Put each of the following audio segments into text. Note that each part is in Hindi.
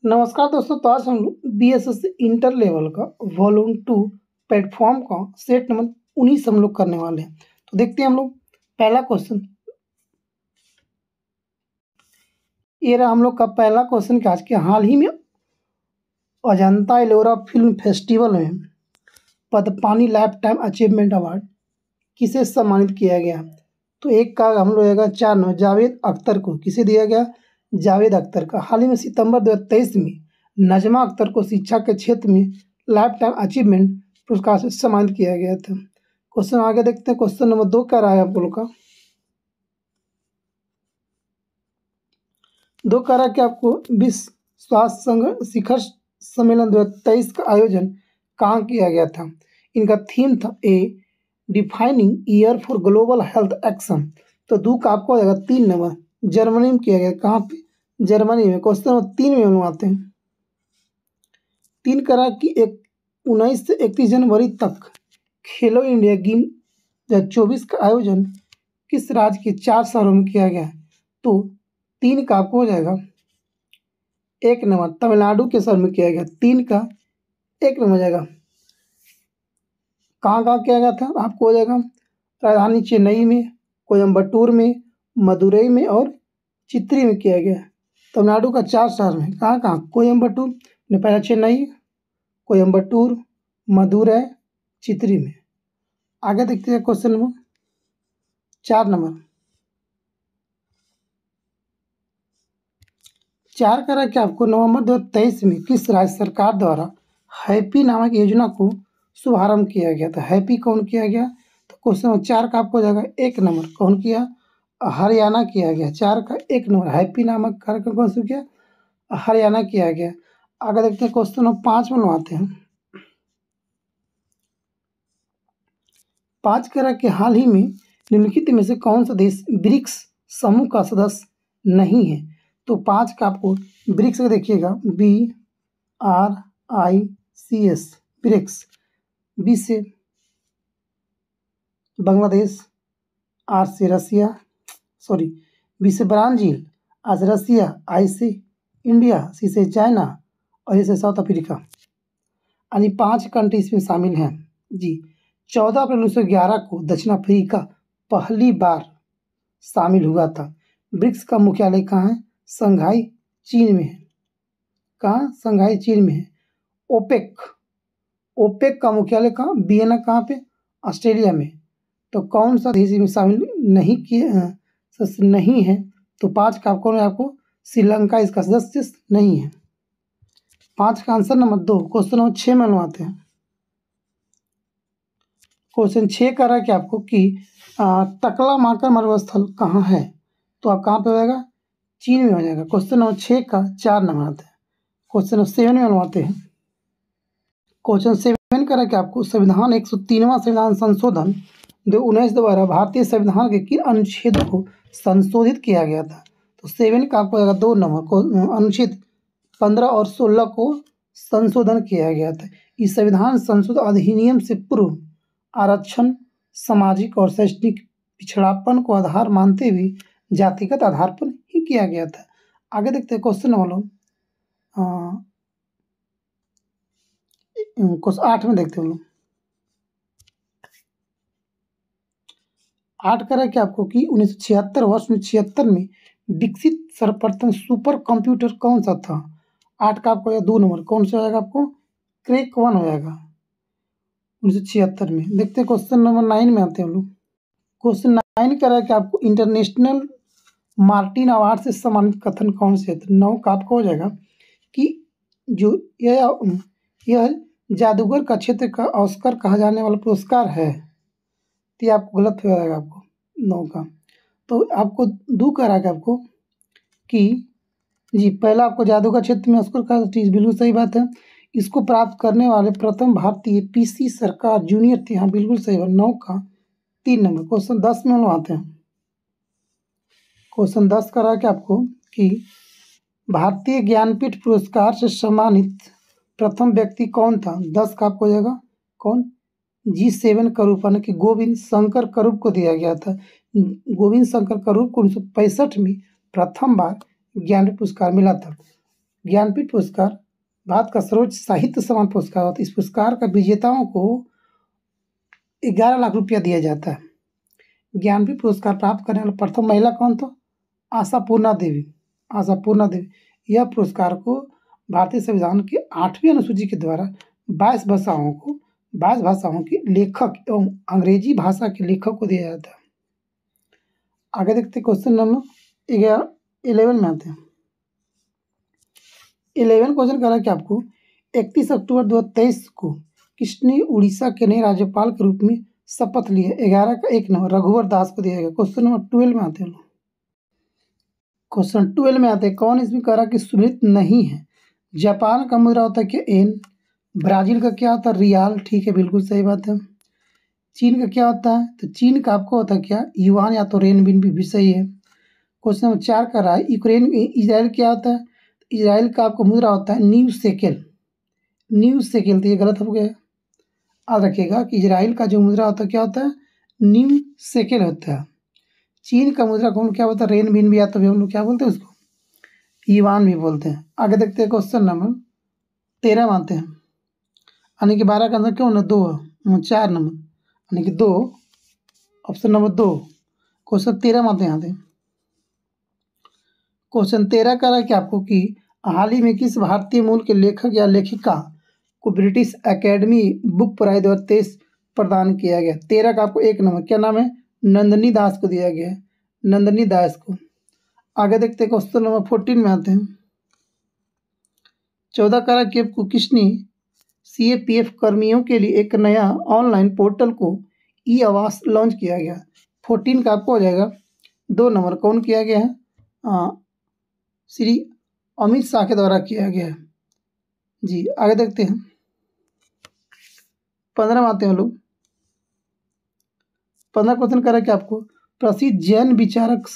नमस्कार दोस्तों। तो आज हम लोग BSS इंटर लेवल का वॉल्यूम 2 प्लेटफॉर्म का सेट नंबर 19 हम लोग करने वाले हैं। तो देखते हैं हम लोग पहला क्वेश्चन। ये रहा हम लोग का पहला क्वेश्चन कि आज के हाल ही में अजंता एलोरा फिल्म फेस्टिवल में Padmapani life time achievement award किसे सम्मानित किया गया। तो एक का हम लोग रहेगा 4 नंबर जावेद अख्तर को। किसे दिया गया? जावेद अख्तर का। हाल ही में सितंबर 2023 में नजमा अख्तर को शिक्षा के क्षेत्र में लाइफ टाइम अचीवमेंट पुरस्कार से सम्मानित किया गया था। क्वेश्चन आगे देखते हैं। क्वेश्चन नंबर 2 क्या रहा है आप लोग का? 2 कह रहा है कि आपको विश्व स्वास्थ्य संघ शिखर सम्मेलन 2023 का आयोजन कहाँ किया गया था। इनका थीम था a defining year for global health action. तो 2 का आपको हो जाएगा 3 नंबर जर्मनी में किया गया। कहाँ पे? जर्मनी में। क्वेश्चन नंबर 3 में हम आते हैं। 3 करा कि 19 से 31 जनवरी तक खेलो इंडिया गेम 2024 का आयोजन किस राज्य के 4 शहरों में किया गया है। तो 3 का आपको हो जाएगा 1 नंबर तमिलनाडु के शहर में किया गया। 3 का 1 नंबर हो जाएगा। कहाँ कहाँ किया गया था आपको हो जाएगा? राजधानी चेन्नई में, कोयम्बटूर में, मदुरई में और चित्री में किया गया। तमिलनाडु का 4 शहर में। कहाँ कहाँ? कोयम्बटूर ने पहला चेन्नई, कोयम्बटूर, मदुरई, चित्री में। आगे देखते हैं क्वेश्चन नंबर 4 नंबर। 4 करा कि आपको नवंबर 2023 में किस राज्य सरकार द्वारा हैप्पी नामक योजना को शुभारंभ किया गया था। हैप्पी कौन किया गया? तो क्वेश्चन नंबर 4 का आपको हो जाएगा 1 नंबर। कौन किया? हरियाणा किया गया। 4 का 1 नंबर हैप्पी नामक कार्यक्रम कौन सा किया? हरियाणा किया गया। आगे देखते हैं क्वेश्चन नंबर 5 में आते हैं। 5 कह रहा कि हाल ही में निम्नलिखित में से कौन सा देश ब्रिक्स समूह का सदस्य नहीं है। तो 5 का आपको ब्रिक्स का देखिएगा BRICS ब्रिक्स। बी से बांग्लादेश, आर से रसिया, बी से ब्राज़ील, आर से रसिया, आई से इंडिया, सी से चाइना और ए से साउथ अफ्रीका। यानी 5 कंट्री इसमें शामिल हैं जी। 14 अप्रैल 1911 को दक्षिण अफ्रीका पहली बार शामिल हुआ था। ब्रिक्स का मुख्यालय कहाँ है? शंघाई चीन में है। कहाँ? शंघाई चीन में है। ओपेक का मुख्यालय कहाँ? वियना कहाँ पे? ऑस्ट्रेलिया में। तो कौन सा देश में शामिल नहीं है? तो 5 का कौन है? आपको श्रीलंका इसका सदस्य नहीं है। 5 का आंसर नंबर 2। क्वेश्चन नंबर 6 में आते हैं। क्वेश्चन 6 कह रहा है कि आपको कि तकला माकर मरुस्थल कहाँ है। तो आप कहाँ पे हो जाएगा? चीन में हो जाएगा। क्वेश्चन नंबर 6 का 4 नंबर आते हैं। क्वेश्चन नंबर 7 में आते हैं। क्वेश्चन 7 कह रहा है कि आपको संविधान 103वां संविधान संशोधन 2019 द्वारा भारतीय संविधान के किन अनुच्छेदों को संशोधित किया गया था। तो 7 का आपको आएगा 2 नंबर को अनुच्छेद 15 और 16 को संशोधन किया गया था। इस संविधान संशोधन अधिनियम से पूर्व आरक्षण सामाजिक और शैक्षणिक पिछड़ापन को आधार मानते हुए जातिगत आधार पर ही किया गया था। आगे देखते हैं क्वेश्चन नंबर 8 में देखते हैं हम लोग। 8 कह रहा है कि आपको कि 1976 वर्ष में 76 में विकसित सर्वप्रथम सुपर कंप्यूटर कौन सा था। 8 का आपको 2 नंबर कौन सा आएगा? आपको क्रेक 1 हो जाएगा 1976 में। देखते हैं क्वेश्चन नंबर 9 में आते हैं हम लोग। क्वेश्चन 9 कह रहा है कि आपको इंटरनेशनल मार्टिन अवार्ड से सम्मानित कथन कौन से है। 9 का आपको हो जाएगा कि जो यह जादूगर का क्षेत्र का ऑस्कर कहा जाने वाला पुरस्कार है। तो ये आपको गलत हो जाएगा आपको 9 का। तो आपको 2 कह रहा है आपको कि जी पहला आपको जादूगर क्षेत्र में ऑस्कर का चीज़ बिल्कुल सही बात है। इसको प्राप्त करने वाले प्रथम भारतीय PC सरकार जूनियर थे। हाँ बिल्कुल सही बात। 9 का 3 नंबर। क्वेश्चन 10 में हम आते हैं। क्वेश्चन 10 कह रहा है कि आपको कि भारतीय ज्ञानपीठ पुरस्कार से सम्मानित प्रथम व्यक्ति कौन था। 10 का आपको हो जाएगा कौन? G7 करूप यानी कि गोविंद शंकर करूप को दिया गया था। गोविंद शंकर करूप को 1965 में प्रथम बार ज्ञानपीठ पुरस्कार मिला था। ज्ञानपीठ पुरस्कार भारत का सर्वोच्च साहित्य सम्मान पुरस्कार होता है। इस पुरस्कार का विजेताओं को 11 लाख रुपया दिया जाता है। ज्ञानपीठ पुरस्कार प्राप्त करने वाला प्रथम महिला कौन था? आशापूर्णा देवी। आशापूर्णा देवी। यह पुरस्कार को भारतीय संविधान की 8वीं अनुसूची के द्वारा 22 भाषाओं के लेखक एवं अंग्रेजी भाषा के लेखक को दिया जाता है। आगे देखते हैं क्वेश्चन नंबर 11 में आते हैं। 11 क्वेश्चन कह रहा है कि आपको 31 अक्टूबर 2023 को किसने उड़ीसा के नए राज्यपाल के रूप में शपथ लिया? 11 का 1 नंबर रघुवर दास को दिया गया। क्वेश्चन नंबर 12 में आते हैं। क्वेश्चन 12 में आते हैं, कौन इसमें कह रहा है कि सुमित नहीं है? जापान का मुद्रा होता है क्या? एन। ब्राजील का क्या होता है? रियाल। ठीक है, बिल्कुल सही बात है। चीन का क्या होता है? तो चीन का आपको होता है क्या? युआन या तो रेनबिन भी सही है। क्वेश्चन नंबर 4 का रहा है इजराइल क्या होता है? इजराइल का आपको मुद्रा होता है न्यू शेकेल। न्यू शेकेल, तो ये गलत हो गया। याद रखिएगा कि इजराइल का जो मुद्रा होता है क्या होता है? न्यू शेकेल होता है। चीन का मुद्रा को हम क्या बोलते हैं? रेनबिन भी, या तो भी हम लोग क्या बोलते हैं उसको? युआन भी बोलते हैं। आगे देखते हैं क्वेश्चन नंबर 13 में आते हैं। यानी कि 12 का आंसर क्यों ना 2 है, 4 नंबर यानी कि 2, ऑप्शन नंबर 2। क्वेश्चन 13 में आते हैं। यहाँ पे क्वेश्चन 13 कह रहा है कि आपको कि हाल ही में किस भारतीय मूल के लेखक या लेखिका को ब्रिटिश एकेडमी बुक प्राइज 2023 प्रदान किया गया? 13 का आपको 1 नंबर क्या नाम है? नंदिनी दास को दिया गया है, नंदिनी दास को। आगे देखते हैं क्वेश्चन नंबर 14 में आते हैं। 14 कह रहा है कि आपको किसने CAPF कर्मियों के लिए एक नया ऑनलाइन पोर्टल को ई आवास लॉन्च किया गया? 14 का आपको हो जाएगा 2 नंबर। कौन किया गया है? श्री अमित शाह के द्वारा किया गया है जी। आगे देखते हैं 15 में आते हैं लोग। 15 क्वेश्चन कर रहा है कि आपको प्रसिद्ध जैन विचारक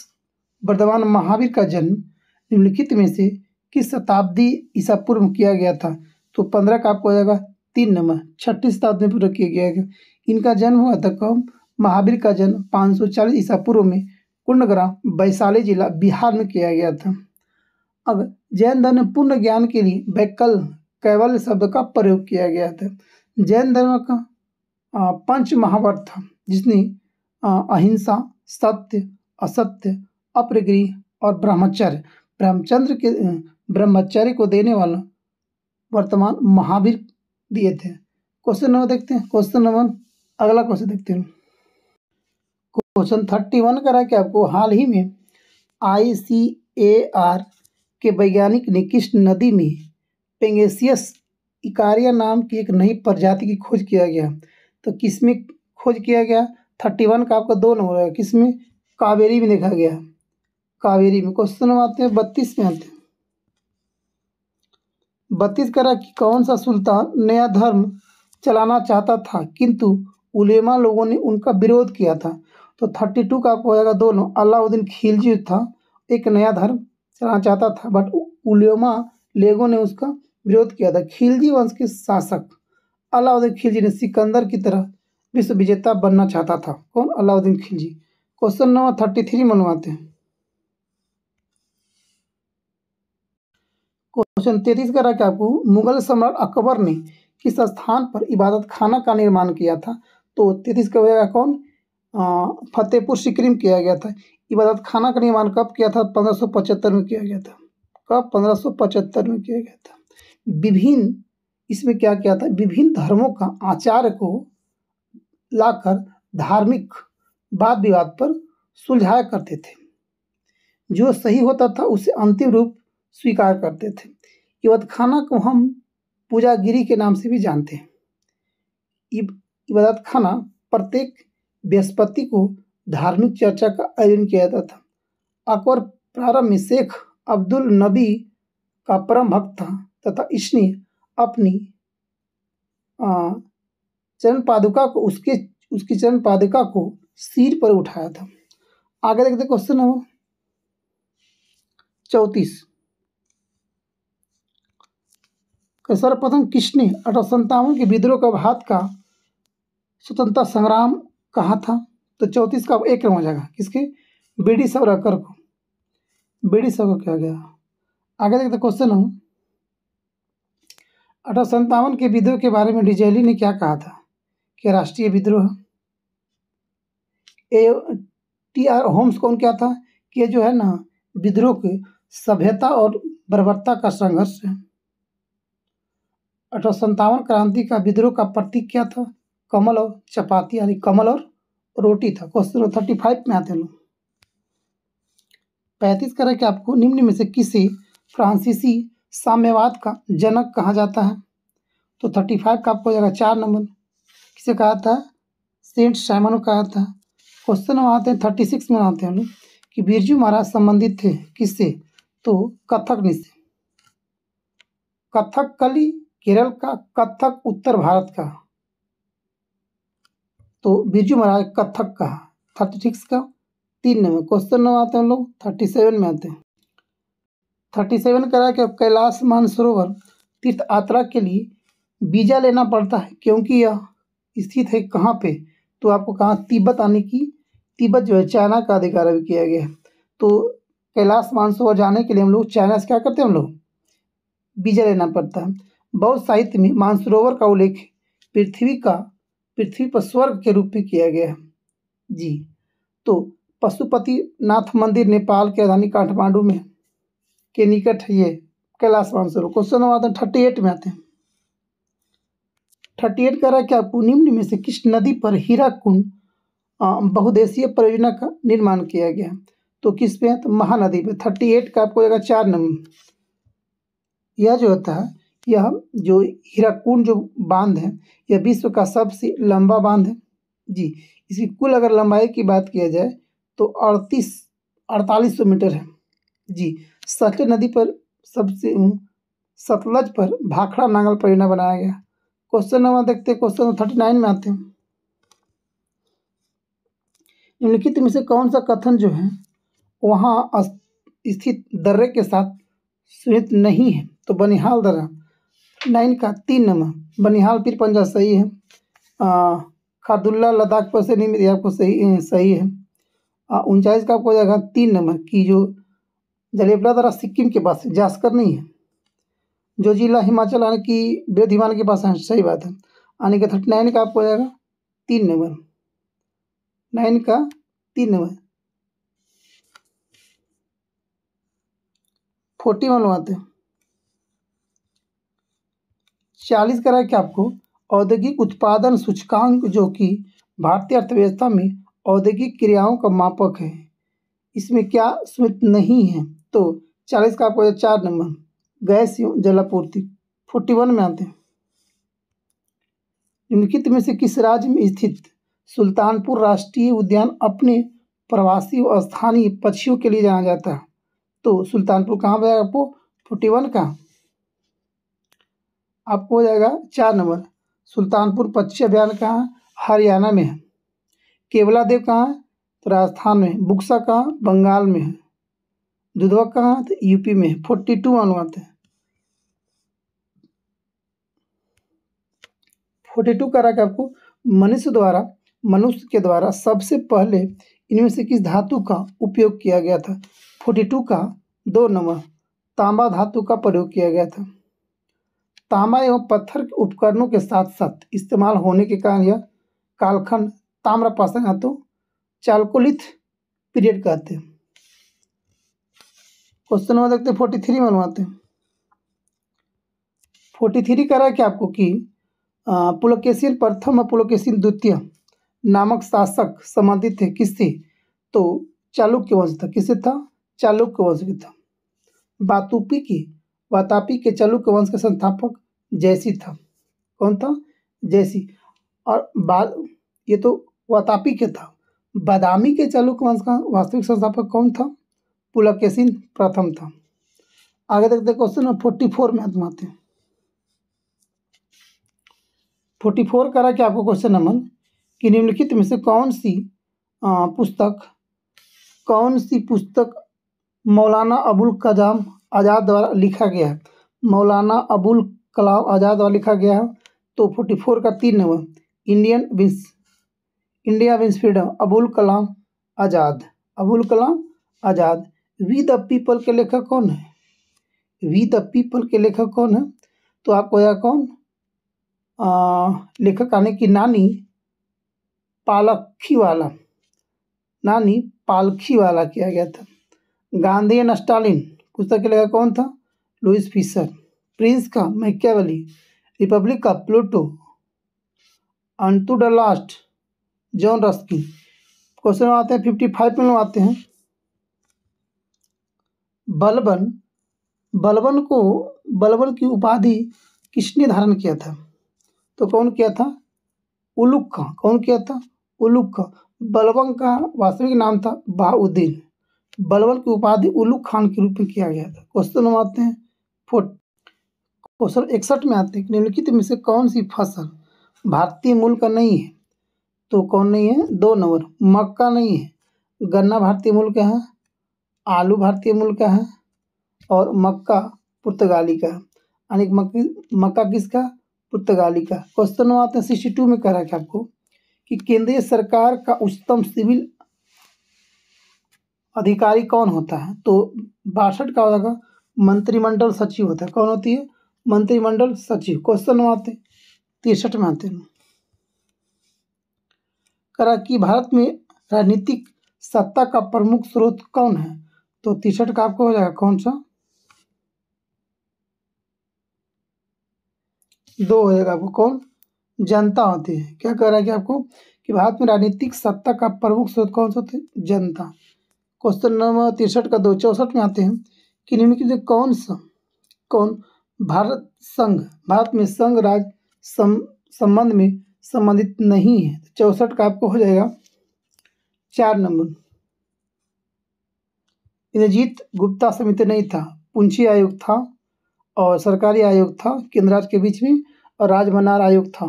वर्धमान महावीर का जन्म निम्नलिखित में से किस शताब्दी ईसा पूर्व में किया गया था? तो 15 का आपको हो जाएगा 3 नंबर 6वीं शताब्दी में पूरा किया गया है। इनका जन्म हुआ था कब? महावीर का जन्म 540 ईसा पूर्व में कुंडग्राम वैशाली जिला बिहार में किया गया था। अब जैन धर्म में पूर्ण ज्ञान के लिए कैवल्य शब्द का प्रयोग किया गया था। जैन धर्म का पंच महाव्रत था, जिसने अहिंसा, सत्य, असत्य, अपरिग्रह और ब्रह्मचर्य को देने वाला वर्तमान महावीर दिए थे। क्वेश्चन नंबर देखते हैं। क्वेश्चन नंबर अगला क्वेश्चन देखते हैं। क्वेश्चन 31 करा कि आपको हाल ही में ICAR के वैज्ञानिक ने किस नदी में पेंगेसियस इकारिया नाम की एक नई प्रजाति की खोज किया गया? तो किसमें खोज किया गया? 31 का आपका 2 नंबर है। किसमें? कावेरी में देखा गया, कावेरी में। क्वेश्चन नंबर आते हैं 32 में आते हैं। 32 करा कि कौन सा सुल्तान नया धर्म चलाना चाहता था किंतु उलेमा लोगों ने उनका विरोध किया था? तो 32 का आपको हो जाएगा 2 नंबर। अलाउद्दीन खिलजी था, एक नया धर्म चलाना चाहता था, बट उलेमा लोगों ने उसका विरोध किया था। खिलजी वंश के शासक अलाउद्दीन खिलजी ने सिकंदर की तरह विश्व विजेता बनना चाहता था। कौन? अलाउद्दीन खिलजी। क्वेश्चन नंबर 33 मनवाते हैं। क्वेश्चन 33 का रहा कि आपको मुगल सम्राट अकबर ने किस स्थान पर इबादत खाना का निर्माण किया था? तो 33 का होगा कौन? फतेहपुर सीकरी किया गया था। इबादत खाना का निर्माण कब किया था? 1575 में किया गया था। कब? 1575 में किया गया था। विभिन्न इसमें क्या किया था? विभिन्न धर्मों का आचार्य को लाकर धार्मिक वाद विवाद पर सुलझाया करते थे। जो सही होता था उसे अंतिम रूप स्वीकार करते थे। इबादत खाना को हम पूजागिरी के नाम से भी जानते हैं। इबादत खाना प्रत्येक बृहस्पति को धार्मिक चर्चा का आयोजन किया जाता था। अकबर प्रारंभ में शेख अब्दुल नबी का परम भक्त था तथा इसने अपनी चरण पादुका को उसकी चरण पादुका को सिर पर उठाया था। आगे देखते क्वेश्चन नंबर 34। सर्वप्रथम किसने 1857 के विद्रोह का भारत का स्वतंत्रता संग्राम कहा था? तो 34 का 1 नंबर हो जाएगा। किसके? BD सावरकर को। BD सावरकर किया गया। आगे देखते क्वेश्चन नंबर 1857 के विद्रोह के बारे में डिजेली ने क्या कहा था कि राष्ट्रीय विद्रोह? टी आर होम्स कौन क्या था कि ये जो है ना विद्रोह के सभ्यता और बर्बरता का संघर्ष है। 1857 क्रांति का विद्रोह का प्रतीक क्या था? कमल और चपाती, यानी कमल और रोटी था। क्वेश्चन 35 में आते हैं लोग। 35 कह रहा है कि आपको निम्न में से किसे फ्रांसीसी साम्यवाद का जनक कहा जाता है? तो 35 का आपको हो जाएगा 4 नंबर। किसे कहा था? सेंट साइमन को कहा था। क्वेश्चन में आते हैं 36 में आते हैं लोग कि बिरजू महाराज संबंधित थे किससे? तो कथकली से। कथकली केरल का, कथक उत्तर भारत का, तो बिरजू महाराज कथक का। 36 का 3 नंबर। क्वेश्चन में आते हैं हम लोग 37 में आते हैं। 37 कह रहा है कि कैलाश मानसरोवर तीर्थ यात्रा के लिए वीजा लेना पड़ता है क्योंकि यह स्थित है कहाँ पे? तो आपको कहाँ? तिब्बत, आने की तिब्बत जो है चाइना का अधिकार अभी किया गया है। तो कैलाश मानसरोवर जाने के लिए हम लोग चाइना से क्या करते हैं? हम लोग वीजा लेना पड़ता है। बौद्ध साहित्य में मानसरोवर का उल्लेख पृथ्वी पर स्वर्ग के रूप में किया गया है जी। तो पशुपतिनाथ मंदिर नेपाल की राजधानी काठमांडू में के निकट है ये कैलाश मानसरोवर। क्वेश्चन नंबर 38 में आते हैं। 38 कह रहा है कि आपको निम्न में से किस नदी पर हीराकुंड बहुउद्देशीय परियोजना का निर्माण किया गया? तो किस पे है? तो महानदी पे। 38 का आपको जाएगा 4 नंबर। यह जो होता है, यह जो हीराकुंड जो बांध है, यह विश्व का सबसे लंबा बांध है जी। इसकी कुल अगर लंबाई की बात किया जाए तो 4800 मीटर है जी। सतलज नदी पर सबसे सतलज पर भाखड़ा नांगल परियोजना बनाया गया। क्वेश्चन नंबर देखते हैं। क्वेश्चन नंबर 39 में आते हैं। निम्नलिखित में से कौन सा कथन जो है वहाँ स्थित दर्रे के साथ सुहित नहीं है? तो बनिहाल दर्रा। 9 का 3 नंबर। बनिहाल पीर पंजा सही है। खारदुल्ला लद्दाख पर से नहीं, आपको सही है। 39 का आपको हो जाएगा 3 नंबर की जो जलेबला दर्रा सिक्किम के पास है, जास्कर नहीं है। जो जिला हिमाचल आने की वृद्ध हिमालय के पास है, सही बात है। आने का 39 का आपको हो जाएगा 3 नंबर। 9 का 3 नंबर। 41 आते हैं। 40 करा है कि आपको औद्योगिक उत्पादन सूचकांक जो कि भारतीय अर्थव्यवस्था में औद्योगिक क्रियाओं का मापक है, इसमें क्या स्मित नहीं है? तो 40 का आपको 4 नंबर। गैस एवं जलापूर्ति। 41 में आते हैं। निम्नलिखित में से किस राज्य में स्थित सुल्तानपुर राष्ट्रीय उद्यान अपने प्रवासी व स्थानीय पक्षियों के लिए जाना जाता है? तो सुल्तानपुर कहाँ पर है आपको? 41 का आपको हो जाएगा 4 नंबर। सुल्तानपुर पक्षी अभ्यारण्य कहाँ? हरियाणा में है। केवला देव कहाँ है? तो राजस्थान में। बुक्सा कहाँ? बंगाल में है। दुधवा कहाँ? तो यूपी में है। 42 अनुवाद है। 42 कह रहा है आपको मनुष्य के द्वारा सबसे पहले इनमें से किस धातु का उपयोग किया गया था? 42 का 2 नंबर। तांबा धातु का प्रयोग किया गया था। तांबा एवं पत्थर के उपकरणों के साथ साथ इस्तेमाल होने के कारण यह कालखंड ताम्रपाषाण या तो चालकोलिथ पीरियड कहते हैं। क्वेश्चन नंबर देखते हैं 43 में बनवाते हैं। 43 कह रहा है कि आपको कि पुलकेशिन प्रथम और पुलकेशिन द्वितीय नामक शासक संबंधित थे किससे? तो चालुक्य वंश था। किससे था? चालुक्य वंश के था। वातापी के चालुक्य वंश के संस्थापक जयसी था। कौन था? जयसी। और ये तो वातापी के था। बादामी के चालुक्य वंश का वास्तविक संस्थापक कौन था? पुलकेशिन प्रथम था। आगे देखते क्वेश्चन 44 में आते हैं। 44 कह रहा है कि आपको क्वेश्चन नंबर कि निम्नलिखित में से कौन सी पुस्तक मौलाना अबुल कलाम आज़ाद द्वारा लिखा गया है? मौलाना अबुल कलाम आज़ाद द्वारा लिखा गया है। तो 44 का 3 number. India wins freedom, Abul Kalam Azad. Abul Kalam Azad. We the people के लेखक कौन है? वी द पीपल के लेखक कौन है? तो आपको यह कौन लेखक आने की नानी पालखीवाला, नानी पालखीवाला किया गया था। गांधी एंड स्टालिन पुस्तक के लेखक कौन था? Louis Fischer. प्रिंस का मैकियावेली। रिपब्लिक का Plato. Unto the last John Ruskin. Question आते हैं 55 में आते हैं। बलबन बलबन की उपाधि किसने धारण किया था? तो कौन किया था? उलुग खां। कौन किया था? उलुग खां। बलबन का वास्तविक नाम था बहाउद्दीन। बलबन की उपाधि उलुग खान के रूप में किया गया था। क्वेश्चन में आते हैं क्वेश्चन 61 में आते हैं निम्नलिखित में से कौन सी फसल भारतीय मूल का नहीं है? तो कौन नहीं है? 2 नंबर मक्का नहीं है, गन्ना भारतीय मूल का है, आलू भारतीय मूल का है और मक्का पुर्तगाली का है। यानी मक्का किसका? पुर्तगाली का। क्वेश्चन में आते हैं 62 में कह रहा है कि आपको कि केंद्रीय सरकार का उच्चतम सिविल अधिकारी कौन होता है? तो 62 का हो जाएगा मंत्रिमंडल सचिव होता है। कौन होती है? मंत्रिमंडल सचिव। क्वेश्चन में आते 63 में आते हैं करा कि भारत में राजनीतिक सत्ता का प्रमुख स्रोत कौन है? तो 63 का आपको हो जाएगा कौन सा? 2 हो जाएगा आपको। कौन? जनता होती है। क्या कह रहा है कि आपको कि भारत में राजनीतिक सत्ता का प्रमुख स्रोत कौन सा होता है? जनता। क्वेश्चन नंबर 63 का 2 64 में आते हैं कि निम्नलिखित में कौन भारत में संघ राज्य संबंध में संबंधित नहीं है? 64 का आपको हो जाएगा 4 नंबर इंद्रजीत गुप्ता समिति नहीं था, पूंछी आयोग था और सरकारी आयोग था केंद्र राज्य के बीच में और राजमनार आयोग था।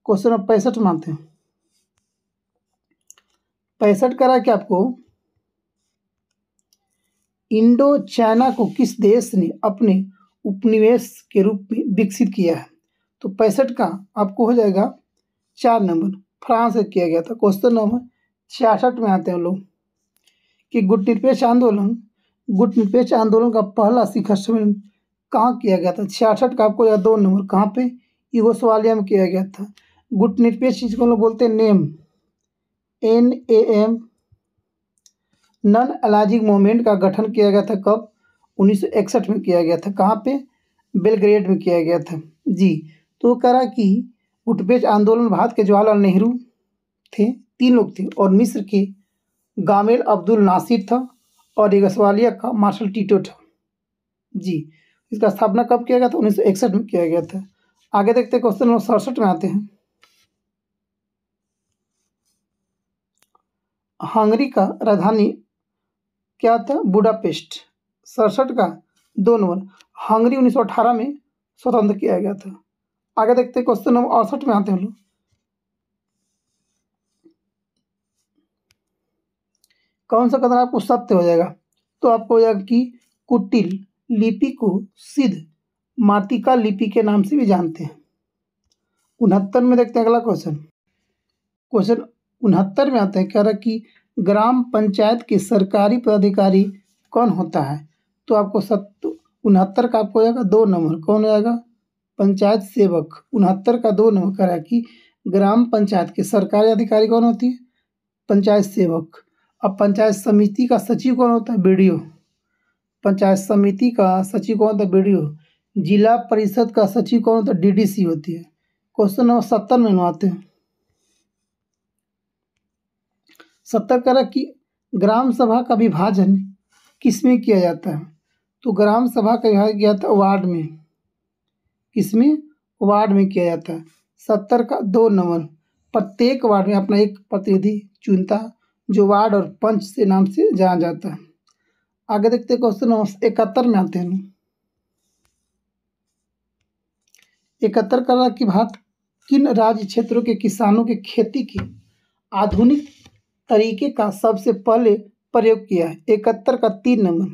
क्वेश्चन नंबर 65 में आते हैं 65 करा कि आपको इंडो चाइना को किस देश ने अपने उपनिवेश के रूप में विकसित किया है? तो 65 का आपको हो जाएगा 4 नंबर फ्रांस से किया गया था। क्वेश्चन नंबर 66 में आते हैं लोग कि गुटनिरपेक्ष आंदोलन का पहला शिखर सम्मेलन कहाँ किया गया था? 66 का आपको 2 नंबर कहाँ पे? यूगोस्लाविया में किया गया था। गुटनिरपेक्ष जिसको लोग बोलते हैं NAM नॉन अलाइजिंग मूवमेंट का गठन किया गया था कब? 1961 में किया गया था। कहाँ पे? बेलग्रेड में किया गया था जी। तो कह रहा कि गुटनिरपेक्ष आंदोलन भारत के जवाहरलाल नेहरू थे, 3 लोग थे और मिस्र के गामेल अब्दुल नासिर था और यूगोस्लाविया का मार्शल टीटो था जी। इसका स्थापना कब किया गया था? 1961 में किया गया था। आगे देखते हैं क्वेश्चन नंबर 67 में आते हैं। हंगरी का राजधानी क्या था? बुडापेस्ट। 67 का 2 नंबर हंगरी 1918 में स्वतंत्र किया गया था। आगे देखते हैं क्वेश्चन नंबर 68 में आते हैं लोग कौन सा कथन आपको सत्य हो जाएगा? तो आपको हो जाएगा कि कुटिल लिपि को सिद्ध मातिका लिपि के नाम से भी जानते हैं। 69 में देखते हैं अगला क्वेश्चन 69 में आते हैं कह रहा कि ग्राम पंचायत के सरकारी पदाधिकारी कौन होता है? तो आपको 69 का आपको हो जाएगा 2 नंबर कौन हो जाएगा? पंचायत सेवक। 69 का 2 नंबर कह रहा है कि ग्राम पंचायत के सरकारी अधिकारी कौन होती है? पंचायत सेवक। अब पंचायत समिति का सचिव कौन होता है? BDO। पंचायत समिति का सचिव कौन होता है? BDO। जिला परिषद का सचिव कौन होता है? DDC होती है। क्वेश्चन नंबर 70 में आते हैं 70 कह रहा कि ग्राम सभा का विभाजन किसमें किया जाता है? तो ग्राम सभा का विभाजन किया जाता है वार्ड में। किसमें? वार्ड में किया जाता है। 70 का 2 नंबर प्रत्येक वार्ड में अपना एक प्रतिनिधि चुनता है जो वार्ड और पंच से नाम से जाना जाता है। आगे देखते हैं क्वेश्चन नंबर 71 में आते हैं 71 कर रहा कि भारत किन राज्य क्षेत्रों के किसानों के खेती के आधुनिक तरीके का सबसे पहले प्रयोग किया है? 71 का 3 नंबर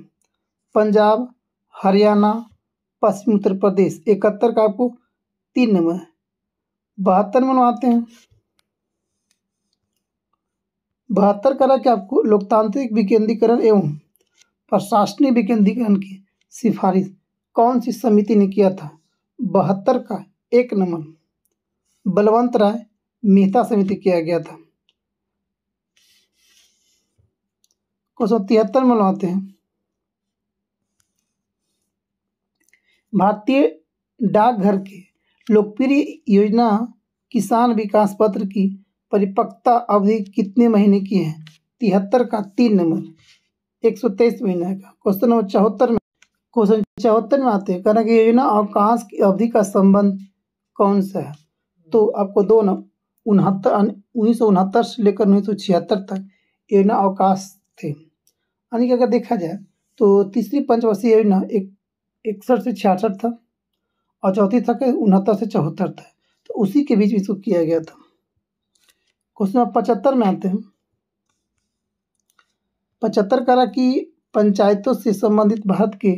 पंजाब, हरियाणा, पश्चिम उत्तर प्रदेश। 71 का आपको 3 नंबर 72 में आते हैं 72 करा कि आपको लोकतांत्रिक विकेंद्रीकरण एवं प्रशासनिक विकेंद्रीकरण की सिफारिश कौन सी समिति ने किया था? 1972 का 1 नंबर बलवंत राय मेहता समिति किया गया था। क्वेश्चन 73 में लाते हैं। भारतीय डाकघर की लोकप्रिय योजना किसान विकास पत्र की परिपक्वता अवधि कितने महीने की है? 73 का 3 नंबर 123 महीने का। क्वेश्चन नंबर 74 में आते हैं। कहना कि योजना अवकाश की अवधि का संबंध कौन सा है? तो आपको 1969 से लेकर 1976 तक योजना अवकाश थे। यानी कि अगर देखा जाए तो तीसरी पंचवर्षीय योजना 61 से 66 था और चौथी था कि 69 से 74 था, तो उसी के बीच इसको किया गया था। क्वेश्चन नंबर 75 में आते हैं। 75 कह रहा कि पंचायतों से संबंधित भारत के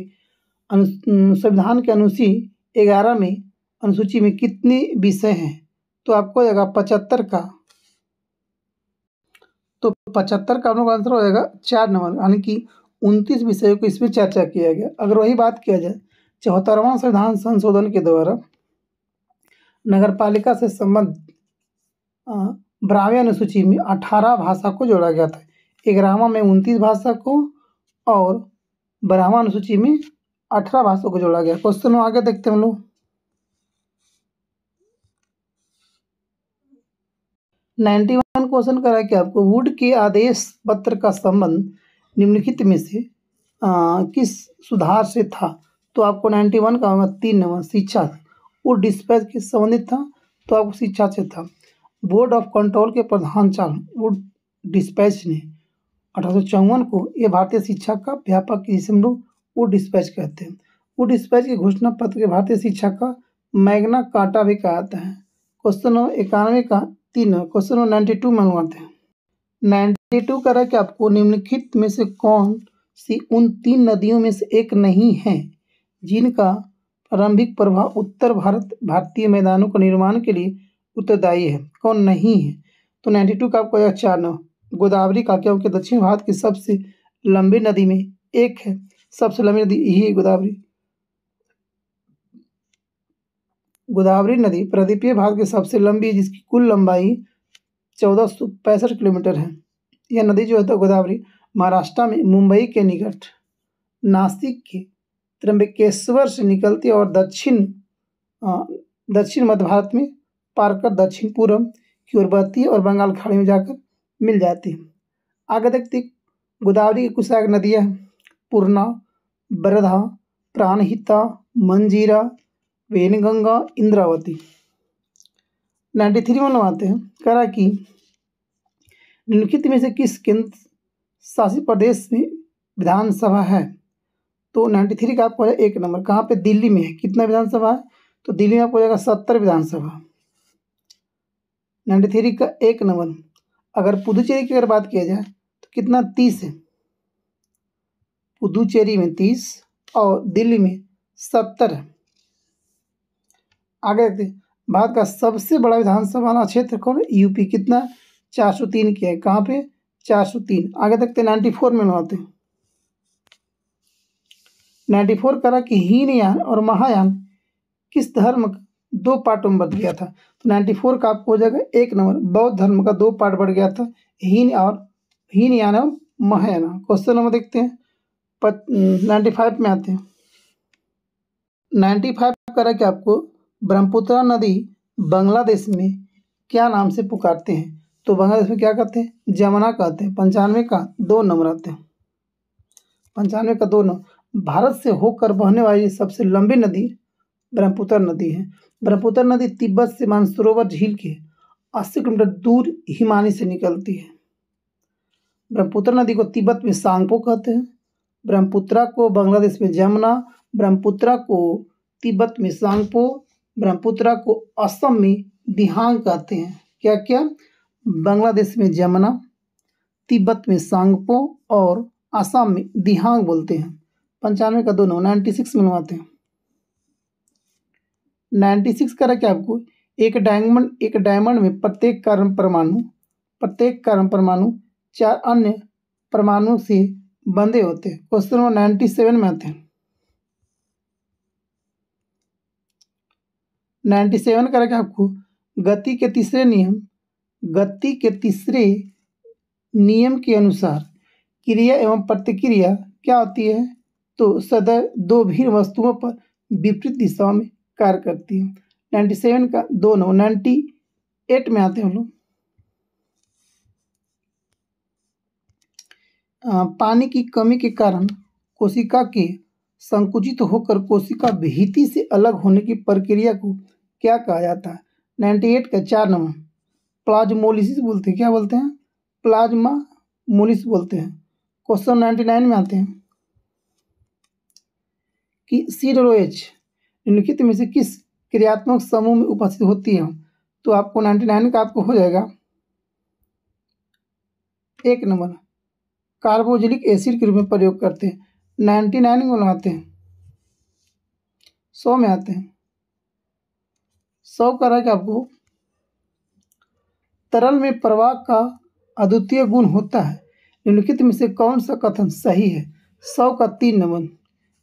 संविधान के अनुसूची 11 में अनुसूची में कितने विषय हैं? तो आपको जाएगा 75 का, तो 75 का हम लोग आंसर हो जाएगा 4 नंबर, यानी कि 29 विषयों को इसमें चर्चा किया गया। अगर वही बात किया जाए 74वां संविधान संशोधन के द्वारा नगरपालिका से संबंधित 12वीं अनुसूची में 18 भाषा को जोड़ा गया था। 11वां में 29 भाषा को और 12वां अनुसूची में 18 भाषा को जोड़ा गया। क्वेश्चन आगे देखते हैं हम लोग। 91 क्वेश्चन करा कि आपको वुड के आदेश पत्र का संबंध निम्नलिखित में से किस सुधार से था? तो आपको 91 का होगा 3 नंबर शिक्षा। वुड डिस्पैच के संबंधित था, तो आपको शिक्षा से था। बोर्ड ऑफ कंट्रोल के प्रधान चालक वुड डिस्पैच ने 1854 को ये भारतीय शिक्षा का व्यापक, जिसे हम लोग वुड डिस्पैच कहते हैं। वुड डिस्पैच के घोषणा पत्र के भारतीय शिक्षा का मैग्ना कार्टा भी कहा जाता है। क्वेश्चन नंबर 91 का 3। क्वेश्चन नंबर 92 में मंगवाते हैं। 92 कह रहा है कि आपको निम्नलिखित में से कौन सी उन 3 नदियों में से एक नहीं है जिनका प्रारंभिक प्रभाव उत्तर भारतीय मैदानों के निर्माण के लिए उत्तरदायी है? कौन नहीं है? तो 92 का आपको 4 नंबर गोदावरी का, क्योंकि दक्षिण भारत की सबसे लंबी नदी में एक है। सबसे लंबी नदी यही गोदावरी। गोदावरी नदी प्रदीपीय भारत की सबसे लंबी है, जिसकी कुल लंबाई 1465 किलोमीटर है। यह नदी जो है तो गोदावरी महाराष्ट्र में मुंबई के निकट नासिक के त्र्यंबकेश्वर से निकलती है और दक्षिण मध्य भारत में पार कर दक्षिण पूर्व की ओर बहती है और बंगाल खाड़ी में जाकर मिल जाती है। आगे देखते गोदावरी की कुछ सहायक नदियाँ पूर्णा, वर्धा, प्राणहिता, मंजीरा, वेनगंगा, इंद्रावती। 93 में लगाते हैं। कह रहा कि निम्नलिखित में से किस केंद्र शासित प्रदेश में विधानसभा है? तो 93 का आपको 1 नंबर कहाँ पे? दिल्ली में है। कितना विधानसभा है? तो दिल्ली में आपको हो जाएगा 70 विधानसभा। 93 का 1 नंबर। अगर पुदुचेरी की अगर बात किया जाए तो कितना? 30 है। पुदुचेरी में 30 और दिल्ली में 70 है। आगे देखते हैं। भारत का सबसे बड़ा विधानसभा वाला क्षेत्र कौन है? यूपी। कितना? 403 की है। कहाँ पे? 403। आगे देखते हैं 94 में लगाते हैं। 94 करा कि हीनयान और महायान किस धर्म का 2 पार्टों में बट गया था? तो 94 का आपको हो जाएगा 1 नंबर बौद्ध धर्म का 2 पार्ट बढ़ गया था, हीनयान और महायान। क्वेश्चन नंबर देखते हैं 95 में आते हैं। 95 करा कि आपको ब्रह्मपुत्र नदी बांग्लादेश में क्या नाम से पुकारते हैं? तो बांग्लादेश में क्या कहते हैं? जमुना कहते हैं। 95 का 2 नंबर आते हैं। 95 का 2 नंबर। भारत से होकर बहने वाली सबसे लंबी नदी ब्रह्मपुत्र नदी है। ब्रह्मपुत्र नदी तिब्बत से मानसरोवर झील के 80 किलोमीटर दूर हिमानी से निकलती है। ब्रह्मपुत्र नदी को तिब्बत में सांगपो कहते हैं, ब्रह्मपुत्रा को बांग्लादेश में जमुना, ब्रह्मपुत्रा को तिब्बत में सांगपो, ब्रह्मपुत्रा को असम में दिहांग कहते हैं। क्या क्या? बांग्लादेश में जमुना, तिब्बत में सांगपो और असम में दिहांग बोलते हैं। 95 का 2 नंबर। 96 में लगाते हैं। 96 करा क्या आपको एक डायमंड में प्रत्येक कार्बन परमाणु 4 अन्य परमाणु से बंधे होते हैं। क्वेश्चन नंबर 97 में आते हैं। 97 करेगा आपको गति के तीसरे नियम के अनुसार क्रिया एवं प्रतिक्रिया क्या होती है, तो सदैव दो भिन्न वस्तुओं पर विपरीत दिशाओं में कार्य करती है। 97 का 2 नंबर। 98 में आते हैं हम लोग। पानी की कमी के कारण कोशिका के संकुचित होकर कोशिका भित्ति से अलग होने की प्रक्रिया को क्या कहा जाता है। 98 का 4 नंबर प्लाज्मोलिसिस बोलते हैं। क्या बोलते हैं? प्लाज्मामोलिसिस बोलते हैं। क्वेश्चन 99 में आते हैं कि COOH निम्नलिखित में से किस क्रियात्मक समूह में उपस्थित होती है, तो आपको 99 का आपको हो जाएगा 1 नंबर कार्बोक्सिलिक एसिड के रूप में प्रयोग करते हैं। 99 में आते हैं 100 में आते हैं 100 का रहेगा आपको तरल में प्रवाह का अद्वितीय गुण होता है, निम्नलिखित में से कौन सा कथन सही है। 100 का 3 नंबर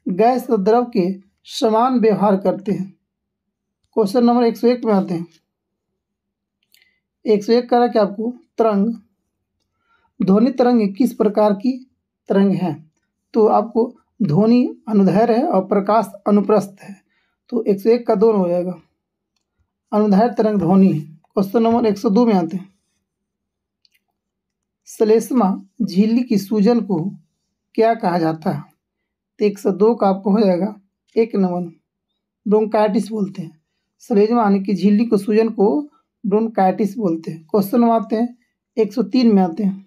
गैस और द्रव के समान व्यवहार करते हैं। क्वेश्चन नंबर 101 में आते हैं। 101 का रहेगा आपको तरंग ध्वनि तरंग किस प्रकार की तरंग है, तो आपको ध्वनि अनुदैर्घ्य है और प्रकाश अनुप्रस्थ है, तो 101 का 2 हो जाएगा। अनुदैर्घ्य तरंग ध्वनि है। क्वेश्चन नंबर 102 में आते हैं। श्लेष्मा झिल्ली की सूजन को क्या कहा जाता है, तो 102 का आपको हो जाएगा 1 नंबर ब्रोंकाइटिस बोलते हैं। श्लेष्मा यानी कि झिल्ली को सूजन को ब्रोंकाइटिस बोलते हैं। क्वेश्चन में आते हैं 103 में आते हैं।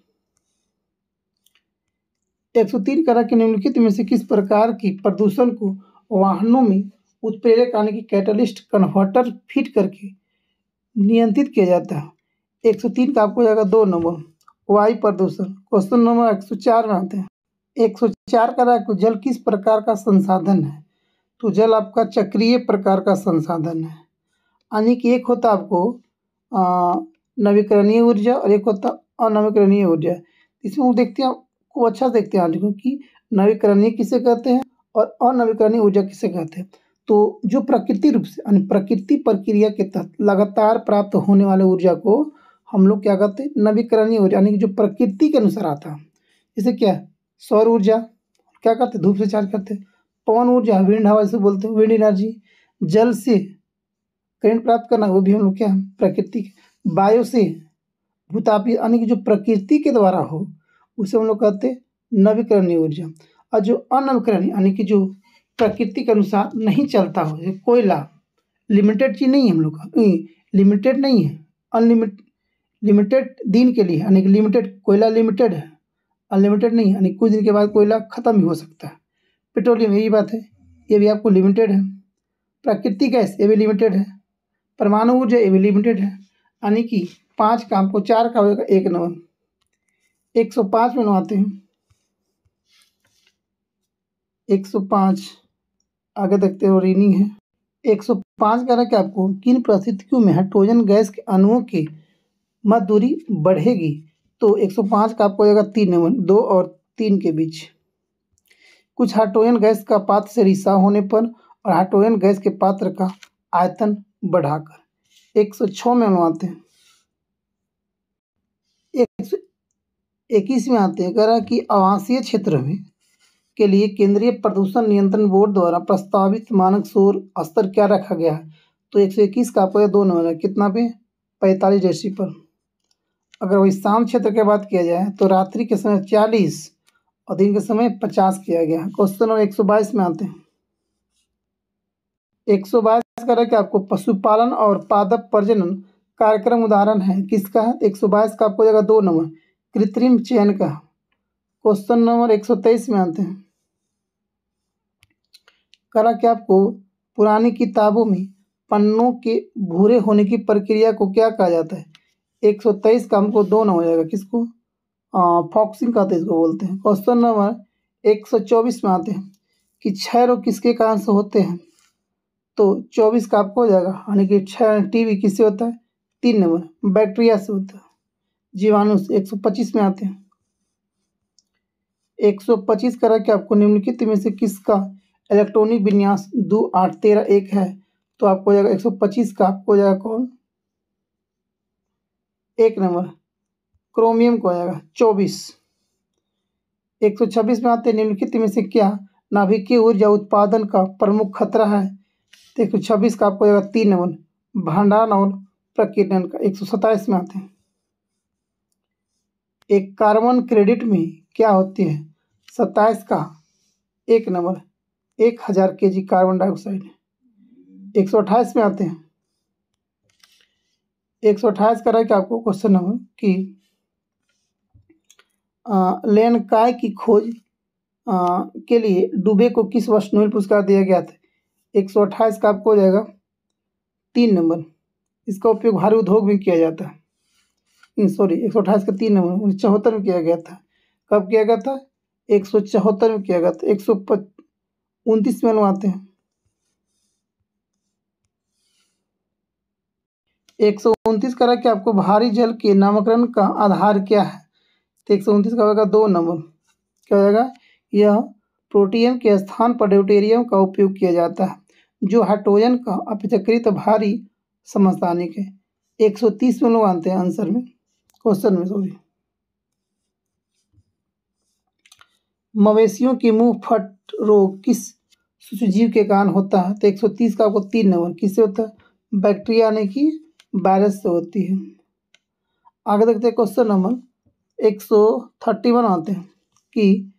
103 करा के निम्नलिखित में से किस प्रकार की प्रदूषण को वाहनों में उत्प्रेरक यानी कि कैटलिस्ट कन्वर्टर फिट करके नियंत्रित किया जाता है। 103 का आपको जाएगा 2 नंबर वायु प्रदूषण। क्वेश्चन नंबर 104 में आते हैं। 104 का आपको जल किस प्रकार का संसाधन है, तो जल आपका चक्रीय प्रकार का संसाधन है, यानी कि एक होता आपको नवीकरणीय ऊर्जा और एक होता अनवीकरणीय ऊर्जा। इसमें वो देखते हैं को अच्छा देखते हैं आर्टिकल कि नवीकरणीय किसे कहते हैं और अनवीकरणीय ऊर्जा किसे कहते हैं। तो जो प्रकृति रूप से यानी प्रकृति प्रक्रिया के तहत लगातार प्राप्त होने वाले ऊर्जा को हम लोग क्या कहते हैं, नवीकरणीय ऊर्जा, यानी कि जो प्रकृति के अनुसार आता है। जैसे क्या सौर ऊर्जा क्या करते हैं, धूप से चार्ज करते हैं। पवन ऊर्जा विंड हवा से बोलते हैं, विंड एनर्जी। जल से करंट प्राप्त करना वो भी हम लोग क्या प्रकृति के। वायु से भूतापीय यानी कि जो प्रकृति के द्वारा हो उसे हम लोग कहते हैं नवीकरणीय ऊर्जा। और जो अनवीकरणीय यानी कि जो प्रकृति के अनुसार नहीं चलता हो, जैसे कोयला लिमिटेड चीज़ नहीं है, हम लोग का लिमिटेड नहीं है, लिमिटेड दिन के लिए, यानी कि लिमिटेड कोयला लिमिटेड है, अनलिमिटेड नहीं है, यानी कुछ दिन के बाद कोयला ख़त्म भी हो सकता है। पेट्रोलियम यही बात है, ये भी आपको लिमिटेड है। प्राकृतिक गैस ये भी लिमिटेड है। परमाणु ऊर्जा ये भी लिमिटेड है, यानी कि 5 का आपको 4 का होगा 1 नंबर। 105 में आते हैं। 105 आगे देखते हो रीडिंग है। 105 कह रहा है कि आपको किन परिस्थितियों में हाइड्रोजन गैस के अणुओं की मध्य दूरी बढ़ेगी, तो 105 का आपको होगा 3 नंबर 2 और 3 के बीच। कुछ हाइड्रोजन गैस का पात्र से रिसाव होने पर और हाइड्रोजन गैस के पात्र का आयतन बढ़ाकर। 106 में आते हैं। 121 में आते हैं, कह रहा है कि आवासीय क्षेत्र में के लिए केंद्रीय प्रदूषण नियंत्रण बोर्ड द्वारा प्रस्तावित मानक शोर स्तर क्या रखा गया है, तो 121 का आपको 2 नंबर है। कितना पे 45 डेसिबल। अगर वही शाम क्षेत्र की बात किया जाए तो रात्रि के समय 40 और दिन के समय 50 किया गया है। क्वेश्चन नंबर 122 में आते हैं। 122 का कि आपको पशुपालन और पादप प्रजनन कार्यक्रम उदाहरण है किसका है। 122 का आपको जगह 2 नंबर कृत्रिम चयन का। क्वेश्चन नंबर 123 में आते हैं। करा कि आपको पुरानी किताबों में पन्नों के भूरे होने की प्रक्रिया को क्या कहा जाता है। 123 का हमको 2 नंबर हो जाएगा। किसको फॉक्सिंग कहते हैं, इसको बोलते हैं। क्वेश्चन नंबर 124 में आते हैं कि क्षय रोग किसके कारण से होते हैं, तो 24 का आपको हो जाएगा, यानी कि क्षय टीबी किससे होता है 3 नंबर बैक्टीरिया से होता है, जीवाणु से। 125 में आते हैं। 125 करा कि आपको निम्नलिखित में से किसका इलेक्ट्रॉनिक विन्यास 2 8 13 1 है, तो आपको हो जाएगा 125 का आपको हो जाएगा कौन, 1 नंबर क्रोमियम को हो जाएगा 24। 126 में आते हैं, निम्नलिखित में से क्या नाभिकीय ऊर्जा उत्पादन का प्रमुख खतरा है। तो 126 का आपको हो जाएगा 3 नंबर भंडारण और प्रकीर्णन का। 127 में आते हैं, एक कार्बन क्रेडिट में क्या होती है। 27 का 1 नंबर 1000 kg कार्बन डाइऑक्साइड। 128 में आते हैं, 128 का रहेगा आपको क्वेश्चन नंबर कि लेनकाय की खोज के लिए डुबे को किस वर्ष नोबेल पुरस्कार दिया गया था। 128 का आपको हो जाएगा 3 नंबर, इसका उपयोग भारी उद्योग में किया जाता है। सॉरी 128 का 3 नंबर 1974 में किया गया था। कब किया गया था, 174 में किया गया था। 129 में आते हैं, 129 का कि आपको भारी जल के नामकरण का आधार क्या है। तो 129 का होगा 2 नंबर, क्या हो जाएगा, यह प्रोटियम के स्थान पर ड्यूटेरियम का उपयोग किया जाता है जो हाइड्रोजन का अपेक्षाकृत भारी समस्थानिक है। 130 में लोग आते हैं आंसर में, क्वेश्चन में सॉरी। मवेशियों की मुंह फट रोग किस सूक्ष्मजीव के कारण होता है। तो 130 का आपको 3 नंबर, किससे होता है, बैक्टीरिया यानी कि वायरस से होती है। आगे देखते हैं क्वेश्चन नंबर 131 आते हैं कि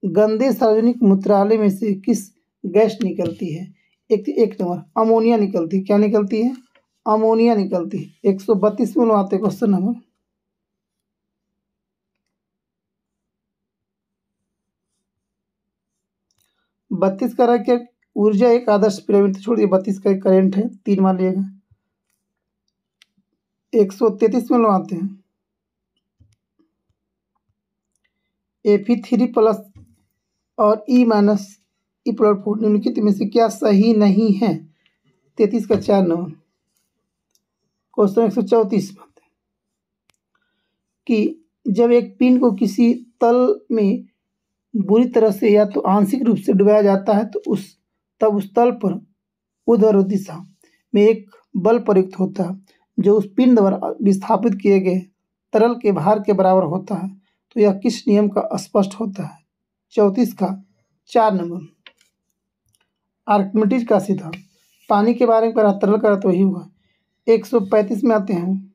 गंदे सार्वजनिक मूत्रालय में से किस गैस निकलती है। एक नंबर अमोनिया निकलती है। क्या निकलती है, अमोनिया निकलती है। 132 में आते हैं क्वेश्चन नंबर 32 का रहा क्या, ऊर्जा एक आदर्श पिरामिड छोड़िए, 32 का एक करेंट है, 3 मान लिएगा। 133 में आते हैं, Fe3+ और E-E+4 निम्नलिखित में से क्या सही नहीं है। 33 का 4 नंबर, क्वेश्चन 134 में आते हैं कि जब एक पिंड को किसी तल में बुरी तरह से या तो आंशिक रूप से डुबाया जाता है तो तब उस तल पर ऊर्ध्वाधर दिशा में एक बल प्रयुक्त होता है जो उस पिंड द्वारा विस्थापित किए गए तरल के भार के बराबर होता है। तो यह किस नियम का स्पष्ट होता है। 34 का 4 नंबर आर्किमिडीज का सिद्धांत। पानी के बारे में करा, तरल करा तो वही हुआ। 135 में आते हैं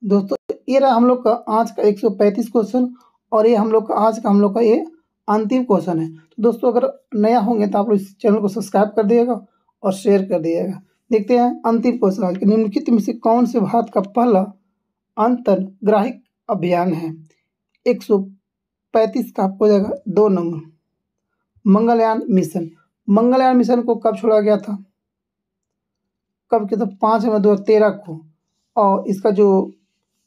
दोस्तों, ये रहा हम लोग का आज का 135 क्वेश्चन और ये हम लोग का आज का ये अंतिम क्वेश्चन है। तो दोस्तों अगर नया होंगे तो आप लोग इस चैनल को सब्सक्राइब कर दिएगा और शेयर कर दिएगा। देखते हैं अंतिम क्वेश्चन आज के, निम्नलिखित में से कौन से भारत का पहला अंतर्ग्राहिक अभियान है। 135 का आपको हो जाएगा 2 number Mangalyaan mission. Mangalyaan mission को कब छोड़ा गया था, कब किया था, 5 नवंबर 2013 को, और इसका जो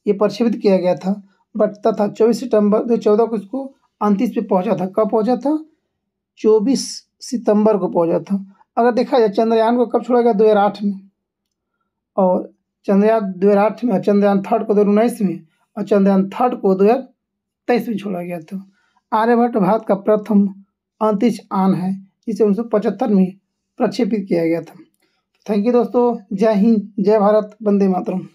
ये प्रक्षेपित किया गया था बढ़ता था 24 सितंबर 2014 को इसको अंतरिक्ष पे पहुंचा था। कब पहुंचा था, 24 सितंबर को पहुंचा था। अगर देखा जाए चंद्रयान को कब छोड़ा गया, 2008 में, और चंद्रयान 2008 में, और चंद्रयान थर्ड को 2019 में, और चंद्रयान थर्ड को 2023 में छोड़ा गया था। आर्यभट्ट भारत का प्रथम अंतरिक्ष यान है जिसे 1975 में प्रक्षेपित किया गया था। थैंक यू दोस्तों, जय हिंद, जय भारत, वंदे मातरम।